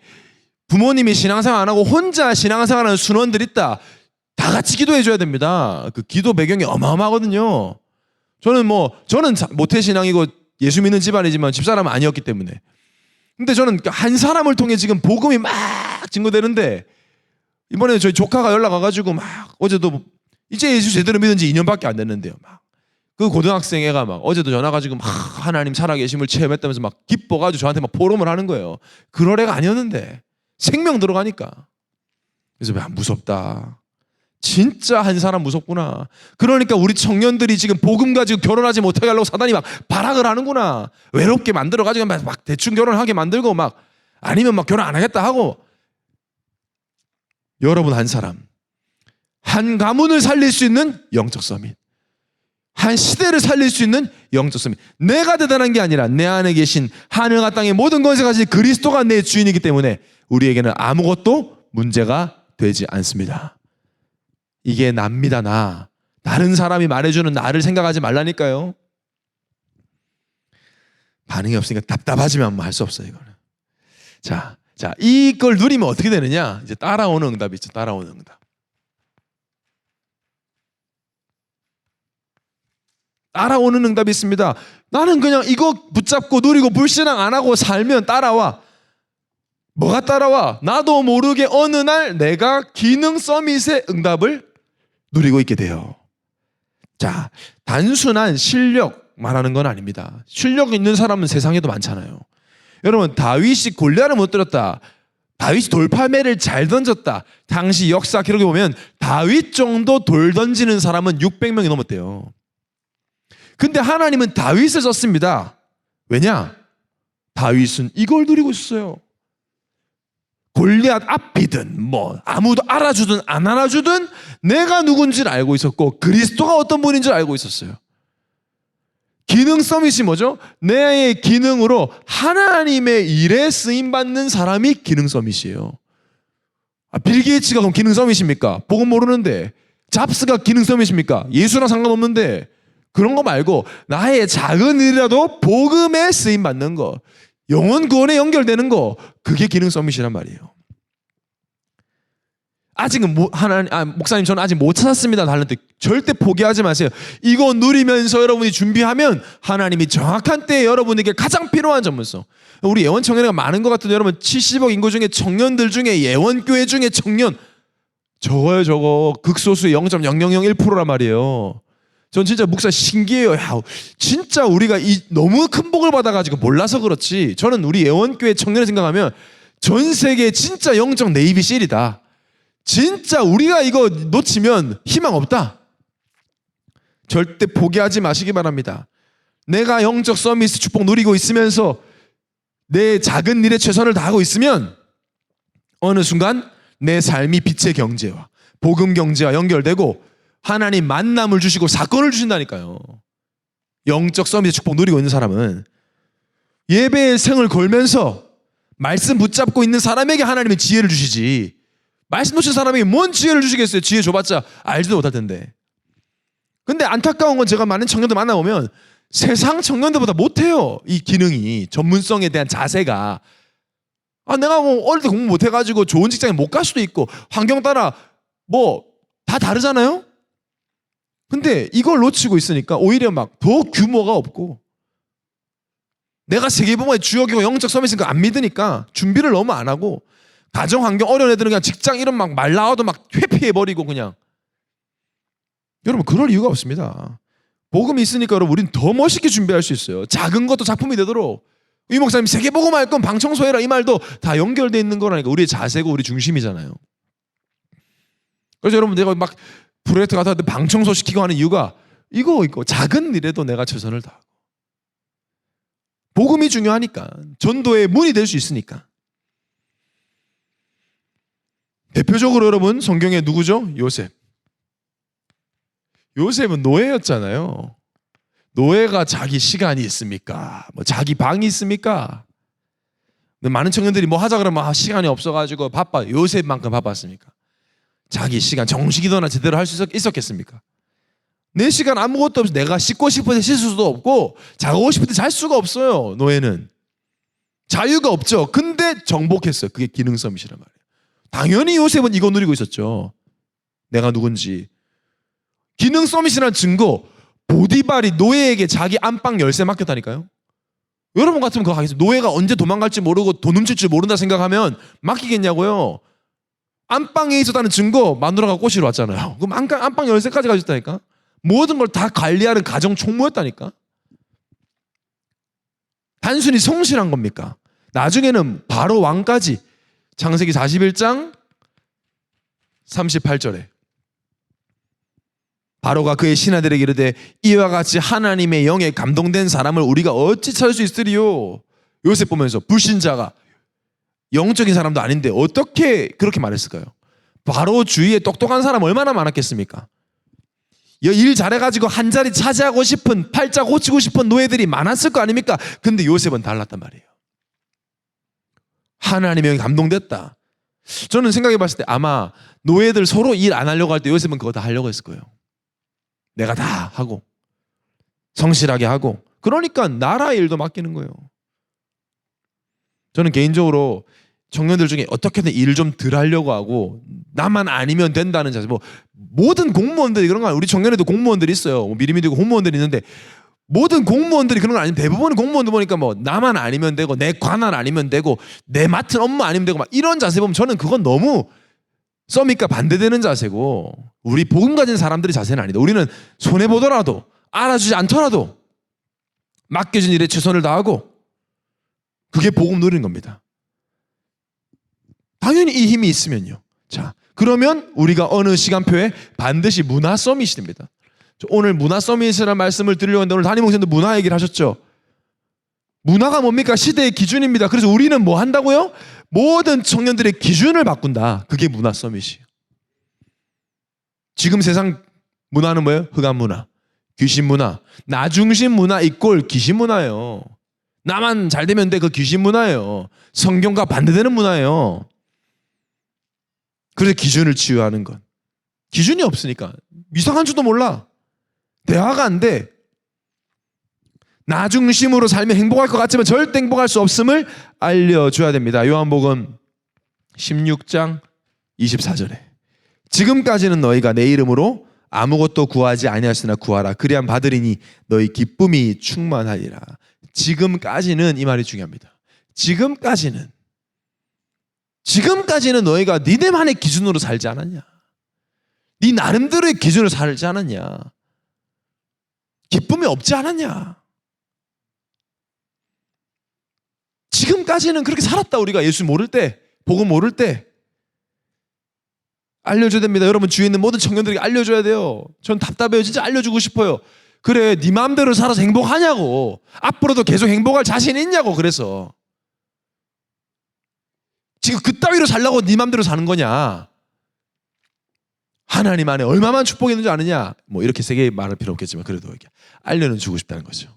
부모님이 신앙생활 안 하고 혼자 신앙생활하는 순원들 있다. 다 같이 기도해 줘야 됩니다. 그 기도 배경이 어마어마하거든요. 저는 모태신앙이고 예수 믿는 집안이지만 집사람은 아니었기 때문에. 근데 저는 한 사람을 통해 지금 복음이 막 증거되는데 이번에 저희 조카가 연락 와가지고 막 어제도 이제 예수 제대로 믿은 지 2년밖에 안 됐는데요. 막 그 고등학생 애가 막 어제도 전화 가지고 막 하나님 살아계심을 체험했다면서 막 기뻐가지고 저한테 막 포럼을 하는 거예요. 그럴 애가 아니었는데 생명 들어가니까. 그래서 야, 무섭다. 진짜 한 사람 무섭구나. 그러니까 우리 청년들이 지금 복음 가지고 결혼하지 못하게 하려고 사단이 막 발악을 하는구나. 외롭게 만들어가지고 막 대충 결혼하게 만들고 막 아니면 막 결혼 안 하겠다 하고. 여러분 한 사람, 한 가문을 살릴 수 있는 영적 서밋, 한 시대를 살릴 수 있는 영적 서밋. 내가 대단한 게 아니라 내 안에 계신 하늘과 땅의 모든 권세가 가진 그리스도가 내 주인이기 때문에 우리에게는 아무것도 문제가 되지 않습니다. 이게 납니다. 나. 다른 사람이 말해주는 나를 생각하지 말라니까요. 반응이 없으니까 답답하지만 할 수 없어요 이거는. 자, 이걸 누리면 어떻게 되느냐? 이제 따라오는 응답이 있죠. 따라오는 응답. 따라오는 응답이 있습니다. 나는 그냥 이거 붙잡고 누리고 불신앙 안 하고 살면 따라와. 뭐가 따라와? 나도 모르게 어느 날 내가 기능 서밋의 응답을 누리고 있게 돼요. 자, 단순한 실력 말하는 건 아닙니다. 실력 있는 사람은 세상에도 많잖아요. 여러분 다윗이 골리앗을 못 때렸다. 다윗이 돌팔매를 잘 던졌다. 당시 역사 기록에 보면 다윗 정도 돌 던지는 사람은 600명이 넘었대요. 근데 하나님은 다윗을 썼습니다. 왜냐? 다윗은 이걸 누리고 있었어요. 골리앗 앞이든 뭐 아무도 알아주든 안 알아주든 내가 누군지를 알고 있었고 그리스도가 어떤 분인 줄 알고 있었어요. 기능 서밋이 뭐죠? 내 기능으로 하나님의 일에 쓰임받는 사람이 기능 서밋이에요. 빌 게이츠가 그럼 기능 서밋입니까? 복음 모르는데. 잡스가 기능 서밋입니까? 예수랑 상관없는데. 그런 거 말고 나의 작은 일이라도 복음에 쓰임받는 거, 영혼 구원에 연결되는 거, 그게 기능 서밋이란 말이에요. 아직은 목사님 저는 아직 못 찾았습니다. 달란트. 절대 포기하지 마세요. 이거 누리면서 여러분이 준비하면 하나님이 정확한 때에 여러분에게 가장 필요한 전문성. 우리 예원 청년회가 많은 것 같은데 여러분 70억 인구 중에 청년들 중에 예원교회 중에 청년 저거 극소수의 0.0001%란 말이에요. 전 진짜 목사 신기해요. 야, 진짜 우리가 너무 큰 복을 받아가지고 몰라서 그렇지. 저는 우리 애원교회 청년을 생각하면 전 세계 진짜 영적 네이비실이다. 진짜 우리가 이거 놓치면 희망 없다. 절대 포기하지 마시기 바랍니다. 내가 영적 서비스 축복 누리고 있으면서 내 작은 일에 최선을 다하고 있으면 어느 순간 내 삶이 빛의 경제와 복음 경제와 연결되고 하나님 만남을 주시고 사건을 주신다니까요. 영적 서비스 축복 누리고 있는 사람은 예배의 생을 걸면서 말씀 붙잡고 있는 사람에게 하나님의 지혜를 주시지, 말씀 놓친 사람에게 뭔 지혜를 주시겠어요? 지혜 줘봤자 알지도 못할 텐데. 근데 안타까운 건 제가 많은 청년들 만나보면 세상 청년들보다 못해요. 이 기능이, 전문성에 대한 자세가. 내가 뭐 어릴 때 공부 못해가지고 좋은 직장에 못 갈 수도 있고 환경 따라 뭐 다 다르잖아요. 근데 이걸 놓치고 있으니까 오히려 막 더 규모가 없고, 내가 세계복음의 주역이고 영적 서비스인 안 믿으니까 준비를 너무 안 하고, 가정 환경 어려운 애들은 그냥 직장 이름 막 말 나와도 막 회피해버리고 그냥. 여러분 그럴 이유가 없습니다. 복음이 있으니까 여러분 우리는 더 멋있게 준비할 수 있어요. 작은 것도 작품이 되도록. 이 목사님 세계복음 할 건 방 청소해라 이 말도 다 연결되어 있는 거라니까. 우리의 자세고 우리 중심이잖아요. 그래서 여러분 내가 막 프로젝트 같은 데 방 청소 시키고 하는 이유가 이거 작은 일에도 내가 최선을 다하고 복음이 중요하니까, 전도의 문이 될 수 있으니까. 대표적으로 여러분 성경에 누구죠? 요셉. 요셉은 노예였잖아요. 노예가 자기 시간이 있습니까? 뭐 자기 방이 있습니까? 근데 많은 청년들이 뭐 하자 그러면 시간이 없어가지고 바빠. 요셉만큼 바빴습니까? 자기 시간 정식이도나 제대로 할 수 있었겠습니까? 내 시간 아무것도 없어. 내가 씻고 싶을 때 씻을 수도 없고 자고 싶을 때 잘 수가 없어요. 노예는 자유가 없죠. 근데 정복했어요. 그게 기능섬이시란 말이에요. 당연히 요셉은 이거 누리고 있었죠. 내가 누군지. 기능 서밋이라는 증거, 보디발이 노예에게 자기 안방 열쇠 맡겼다니까요. 여러분 같으면 그거 하겠어요? 노예가 언제 도망갈지 모르고 돈 훔칠 줄 모른다 생각하면 맡기겠냐고요. 안방에 있었다는 증거 마누라가 꼬시러 왔잖아요. 그럼 안방 열쇠까지 가졌다니까. 모든 걸 다 관리하는 가정 총무였다니까. 단순히 성실한 겁니까? 나중에는 바로 왕까지, 창세기 41장 38절에 바로가 그의 신하들에게 이르되 이와 같이 하나님의 영에 감동된 사람을 우리가 어찌 찾을 수 있으리요. 요셉 보면서 불신자가, 영적인 사람도 아닌데 어떻게 그렇게 말했을까요? 바로 주위에 똑똑한 사람 얼마나 많았겠습니까? 일 잘해가지고 한 자리 차지하고 싶은, 팔자 고치고 싶은 노예들이 많았을 거 아닙니까? 근데 요셉은 달랐단 말이에요. 하나님의 영에 감동됐다. 저는 생각해 봤을 때 아마 노예들 서로 일 안 하려고 할 때 요셉은 그거 다 하려고 했을 거예요. 내가 다 하고 성실하게 하고, 그러니까 나라 일도 맡기는 거예요. 저는 개인적으로 청년들 중에 어떻게든 일을 좀 덜 하려고 하고 나만 아니면 된다는 자세, 뭐 모든 공무원들이 그런 거 아니에요. 우리 청년에도 공무원들이 있어요. 뭐 미리미리 공무원들이 있는데 모든 공무원들이 그런 건 아니면, 대부분 공무원들 보니까 뭐 나만 아니면 되고 내 관할 아니면 되고 내 맡은 업무 아니면 되고 막 이런 자세 보면 저는 그건 너무 써미과 반대되는 자세고, 우리 복음 가진 사람들의 자세는 아니다. 우리는 손해보더라도 알아주지 않더라도 맡겨진 일에 최선을 다하고, 그게 복음 누리는 겁니다. 당연히 이 힘이 있으면요. 자, 그러면 우리가 어느 시간표에 반드시 문화 서밋이 됩니다. 오늘 문화 서밋이라는 말씀을 드리려고 했는데 오늘 담임 목사님도 문화 얘기를 하셨죠. 문화가 뭡니까? 시대의 기준입니다. 그래서 우리는 뭐 한다고요? 모든 청년들의 기준을 바꾼다. 그게 문화 서밋이에요. 지금 세상 문화는 뭐예요? 흑암 문화, 귀신 문화, 나 중심 문화 이꼴 귀신 문화예요. 나만 잘 되면 돼, 그 귀신 문화예요. 성경과 반대되는 문화예요. 그래서 기준을 치유하는 것. 기준이 없으니까 이상한 줄도 몰라. 대화가 안 돼. 나 중심으로 살면 행복할 것 같지만 절대 행복할 수 없음을 알려줘야 됩니다. 요한복음 16장 24절에 지금까지는 너희가 내 이름으로 아무것도 구하지 아니하였으나 구하라 그리하면 받으리니 너희 기쁨이 충만하리라. 지금까지는, 이 말이 중요합니다. 지금까지는 너희가 니네만의 기준으로 살지 않았냐? 네 나름대로의 기준으로 살지 않았냐? 기쁨이 없지 않았냐? 지금까지는 그렇게 살았다. 우리가 예수 모를 때, 복음 모를 때. 알려줘야 됩니다. 여러분 주위에 있는 모든 청년들에게 알려줘야 돼요. 전 답답해요. 진짜 알려주고 싶어요. 그래, 네 마음대로 살아서 행복하냐고. 앞으로도 계속 행복할 자신 있냐고. 그래서 지금 그따위로 살라고 네 마음대로 사는 거냐? 하나님 안에 얼마만 축복이 있는 줄 아느냐? 뭐 이렇게 세게 말할 필요 없겠지만 그래도 이렇게 알려는 주고 싶다는 거죠.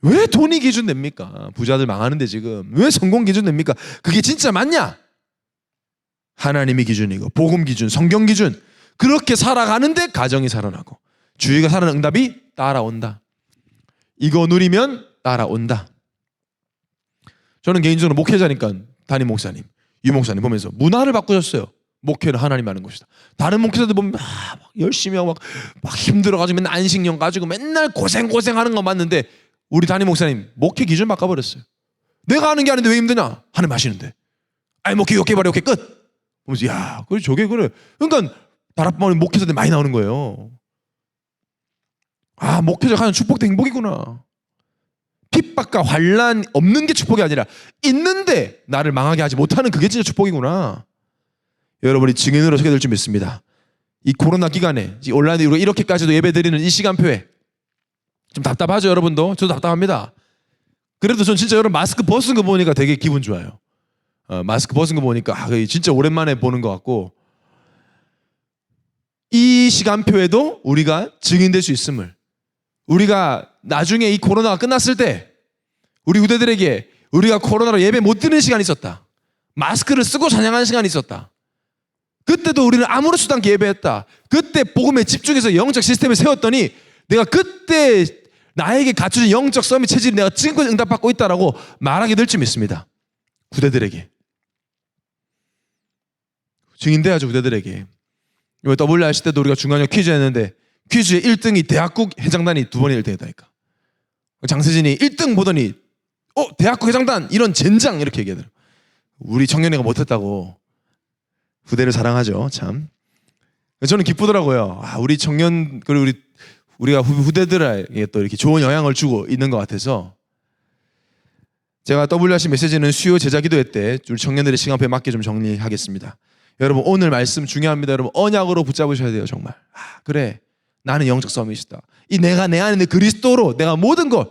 왜 돈이 기준 냅니까? 부자들 망하는데 지금 왜 성공 기준 냅니까? 그게 진짜 맞냐? 하나님이 기준이고 복음 기준, 성경 기준 그렇게 살아가는데 가정이 살아나고 주위가 살아나는 응답이 따라온다. 이거 누리면 따라온다. 저는 개인적으로 목회자니까 담임 목사님, 유 목사님 보면서 문화를 바꾸셨어요. 목회는 하나님 하는 것이다. 다른 목회자들 보면 막 열심히 하고 막 힘들어가지고 맨날 안식년 가지고 맨날 고생하는 거 맞는데 우리 담임 목사님 목회 기준 바꿔버렸어요. 내가 하는 게 아닌데 왜 힘드냐? 하나님 하시는데. 아니 목회 오케이 바래 오케이 끝. 보면서 야, 그래 저게 그래. 그러니까 다락방에 목회자들 많이 나오는 거예요. 아, 목회자가 하는 축복도 행복이구나. 핍박과 환란 없는 게 축복이 아니라 있는데 나를 망하게 하지 못하는 그게 진짜 축복이구나. 여러분이 증인으로 서게 될 줄 믿습니다. 이 코로나 기간에 온라인으로 이렇게까지도 예배드리는 이 시간표에 좀 답답하죠, 여러분도? 저도 답답합니다. 그래도 전 진짜 여러분 마스크 벗은 거 보니까 되게 기분 좋아요. 마스크 벗은 거 보니까 진짜 오랜만에 보는 것 같고 이 시간표에도 우리가 증인될 수 있음을 우리가 나중에 이 코로나가 끝났을 때 우리 후대들에게 우리가 코로나로 예배 못 드는 시간이 있었다. 마스크를 쓰고 찬양하는 시간이 있었다. 그때도 우리는 아무렇지도 않게 예배했다. 그때 복음에 집중해서 영적 시스템을 세웠더니 내가 그때 나에게 갖춰진 영적 서밋 체질이 내가 지금까지 응답받고 있다라고 말하게 될 줄 믿습니다. 후대들에게. 증인돼야죠, 후대들에게. 이번 WRC 때도 우리가 중간형 퀴즈 했는데 퀴즈의 1등이 대학국 회장단이 2번이 1등 했다니까. 장세진이 1등 보더니 대학국 회장단 이런 젠장 이렇게 얘기하더라고요. 우리 청년회가 못했다고. 후대를 사랑하죠, 참. 저는 기쁘더라고요. 우리 청년 그리고 우리가 후대들에게 또 이렇게 좋은 영향을 주고 있는 것 같아서 제가 WRC 메시지는 수요 제자 기도회 때 우리 청년들의 시간표에 맞게 좀 정리하겠습니다. 여러분 오늘 말씀 중요합니다. 여러분 언약으로 붙잡으셔야 돼요, 정말. 그래, 나는 영적 서밋이다. 이 내가 내 안에 있는 그리스도로 내가 모든 걸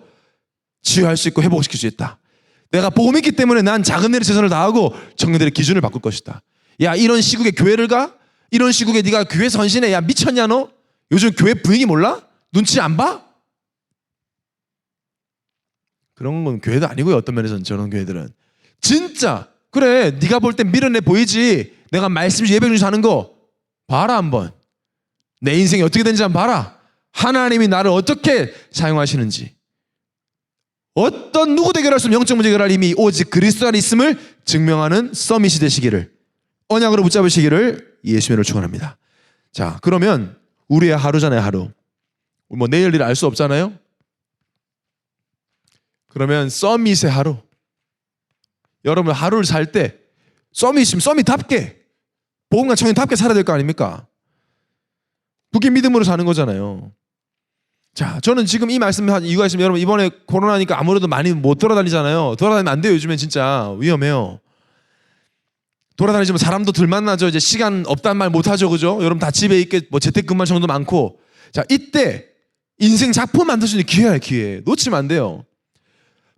치유할 수 있고 회복시킬 수 있다. 내가 복음이 있기 때문에 난 작은 일에 최선을 다하고 청년들의 기준을 바꿀 것이다. 야, 이런 시국에 교회를 가? 이런 시국에 네가 교회 선신해? 야, 미쳤냐 너? 요즘 교회 분위기 몰라? 눈치 안 봐? 그런 건 교회도 아니고요. 어떤 면에서는 저런 교회들은 진짜 그래, 네가 볼 땐 미련해 보이지. 내가 말씀 예배 중에 사는 거 봐라 한번. 내 인생이 어떻게 되는지 한번 봐라. 하나님이 나를 어떻게 사용하시는지. 어떤 누구 대결할 수 없는 영적 문제 해결할 힘이 오직 그리스도 안에 있음을 증명하는 서밋이 되시기를 언약으로 붙잡으시기를 예수님으로 축원합니다. 자, 그러면 우리의 하루잖아요, 하루. 뭐 내일 일 알 수 없잖아요. 그러면 서밋의 하루. 여러분 하루를 살 때 서밋이면 서밋답게 복음과 청년답게 살아야 될 거 아닙니까? 그게 믿음으로 사는 거잖아요. 자, 저는 지금 이 말씀한 이유가 있으면 여러분 이번에 코로나니까 아무래도 많이 못 돌아다니잖아요. 돌아다니면 안 돼요. 요즘엔 진짜 위험해요. 돌아다니지만 사람도 덜 만나죠. 이제 시간 없다는 말 못하죠, 그죠? 여러분 다 집에 있게 뭐 재택근무할 정도 많고. 자, 이때 인생 작품 만들 수 있는 기회예요, 기회. 놓치면 안 돼요.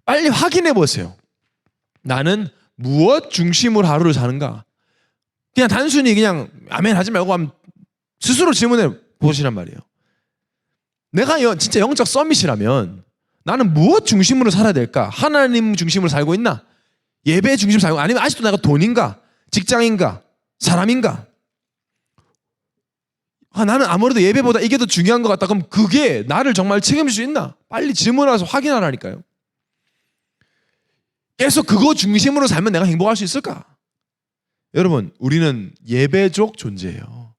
빨리 확인해 보세요. 나는 무엇 중심으로 하루를 사는가? 그냥 단순히 그냥 아멘 하지 말고 하면 스스로 질문해 보시란 말이에요. 내가 진짜 영적 서밋이라면 나는 무엇 중심으로 살아야 될까? 하나님 중심으로 살고 있나? 예배 중심으로 살고 아니면 아직도 내가 돈인가? 직장인가? 사람인가? 나는 아무래도 예배보다 이게 더 중요한 것 같다. 그럼 그게 나를 정말 책임질 수 있나? 빨리 질문해서 확인하라니까요. 계속 그거 중심으로 살면 내가 행복할 수 있을까? 여러분, 우리는 예배적 존재예요.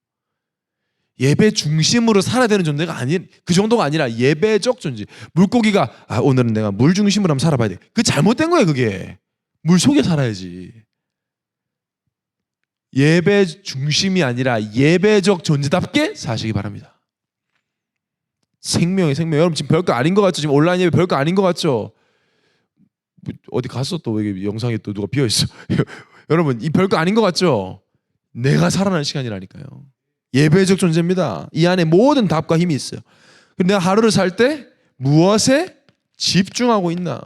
예배 중심으로 살아야 되는 존재가 아닌 그 정도가 아니라 예배적 존재. 물고기가 오늘은 내가 물 중심으로 한번 살아봐야 돼. 그 잘못된 거예요, 그게. 물 속에 살아야지. 예배 중심이 아니라 예배적 존재답게 사시기 바랍니다. 생명이 생명. 여러분 지금 별거 아닌 것 같죠? 지금 온라인 예배 별거 아닌 것 같죠? 뭐 어디 갔어 또 왜 영상에 또 누가 비어 있어? 여러분 이 별거 아닌 것 같죠? 내가 살아나는 시간이라니까요. 예배적 존재입니다. 이 안에 모든 답과 힘이 있어요. 근데 내가 하루를 살 때 무엇에 집중하고 있나?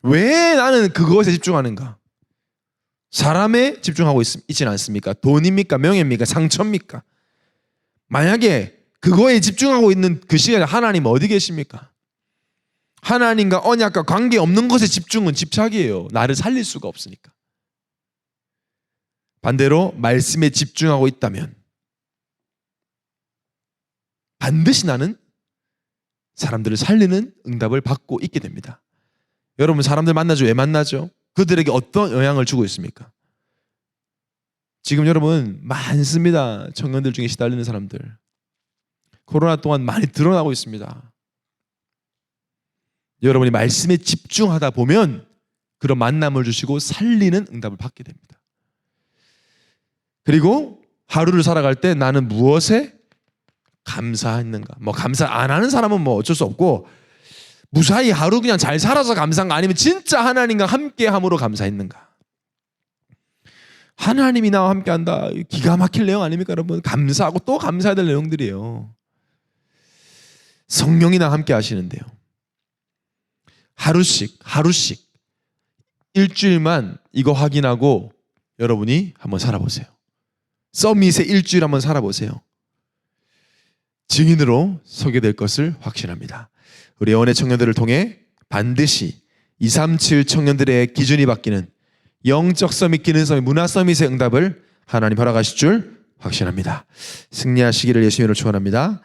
왜 나는 그것에 집중하는가? 사람에 집중하고 있지는 않습니까? 돈입니까? 명예입니까? 상처입니까? 만약에 그거에 집중하고 있는 그 시간에 하나님 어디 계십니까? 하나님과 언약과 관계없는 것에 집중은 집착이에요. 나를 살릴 수가 없으니까. 반대로 말씀에 집중하고 있다면 반드시 나는 사람들을 살리는 응답을 받고 있게 됩니다. 여러분 사람들 만나죠? 왜 만나죠? 그들에게 어떤 영향을 주고 있습니까? 지금 여러분 많습니다. 청년들 중에 시달리는 사람들. 코로나 동안 많이 드러나고 있습니다. 여러분이 말씀에 집중하다 보면 그런 만남을 주시고 살리는 응답을 받게 됩니다. 그리고 하루를 살아갈 때 나는 무엇에 감사했는가? 뭐 감사 안 하는 사람은 뭐 어쩔 수 없고 무사히 하루 그냥 잘 살아서 감사한가? 아니면 진짜 하나님과 함께함으로 감사했는가? 하나님이 나와 함께한다. 기가 막힐 내용 아닙니까 여러분? 감사하고 또 감사해야 될 내용들이에요. 성령이 나와 함께 하시는데요. 하루씩 일주일만 이거 확인하고 여러분이 한번 살아보세요. 서밋의 일주일 한번 살아보세요. 증인으로 서게 될 것을 확신합니다. 우리 영혼의 청년들을 통해 반드시 237 청년들의 기준이 바뀌는 영적 서밋, 기능 서밋, 문화 서밋의 응답을 하나님 허락하실 줄 확신합니다. 승리하시기를 예수님으로 축원합니다.